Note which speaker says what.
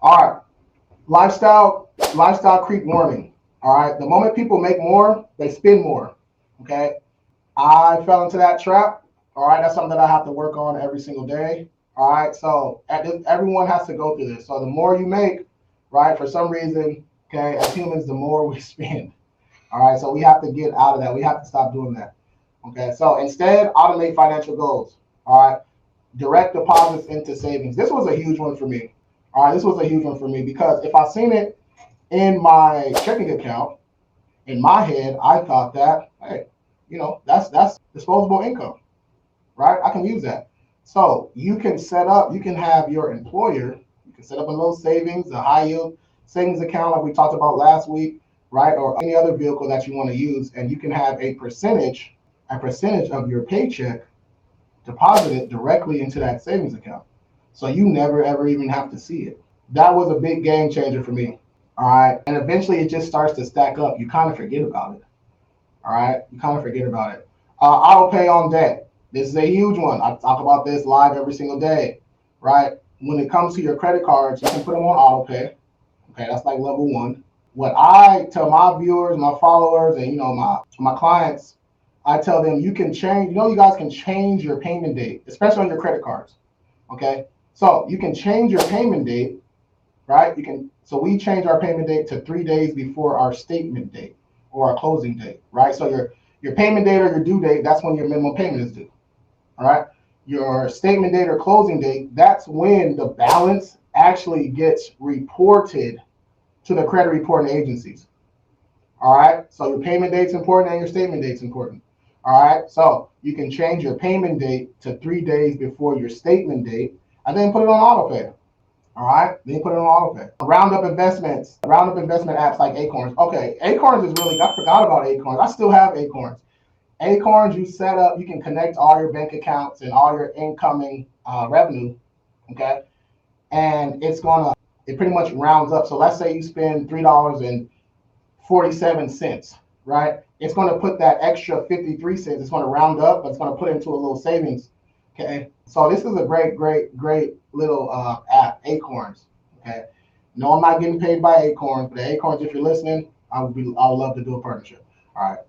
Speaker 1: All right, lifestyle creep warning. All right, the moment people make more, they spend more. Okay, I fell into that trap. All right, that's something that I have to work on every single day. All right, so everyone has to go through this. So the more you make, right, for some reason, okay, as humans, the more we spend. All right, so we have to get out of that. We have to stop doing that. Okay, so instead, automate financial goals. All right, direct deposits into savings. This was a huge one for me. All right, this was a huge one for me because if I seen it in my checking account, in my head, I thought that, hey, that's disposable income, right? I can use that. So you can have your employer, you can set up a little savings, a high yield savings account like we talked about last week, right? Or any other vehicle that you want to use, and you can have a percentage of your paycheck deposited directly into that savings account. So you never ever even have to see it. That was a big game changer for me. All right. And eventually it just starts to stack up. You kind of forget about it. All right. You kind of forget about it. Auto pay on debt. This is a huge one. I talk about this live every single day. Right. When it comes to your credit cards, you can put them on auto pay. Okay. That's like level one. What I tell my viewers, my followers, and my clients, I tell them you can change. You guys can change your payment date, especially on your credit cards. Okay. So you can change your payment date, right? So we change our payment date to 3 days before our statement date or our closing date, right? So your payment date or your due date, that's when your minimum payment is due. All right. Your statement date or closing date, that's when the balance actually gets reported to the credit reporting agencies. All right. So your payment date's important and your statement date's important. All right. So you can change your payment date to 3 days before your statement date and then put it on auto pay. All right, then you put it on auto pay. Roundup investment apps like Acorns. Okay, Acorns is really, I forgot about Acorns. I still have Acorns. Acorns, you can connect all your bank accounts and all your incoming revenue, okay? And it pretty much rounds up. So let's say you spend $3.47, right? It's gonna put that extra 53 cents, it's gonna round up, but it's gonna put it into a little savings. Okay. So this is a great, great, great little app, Acorns. Okay. No, I'm not getting paid by Acorns, but Acorns, if you're listening, I would love to do a partnership. All right.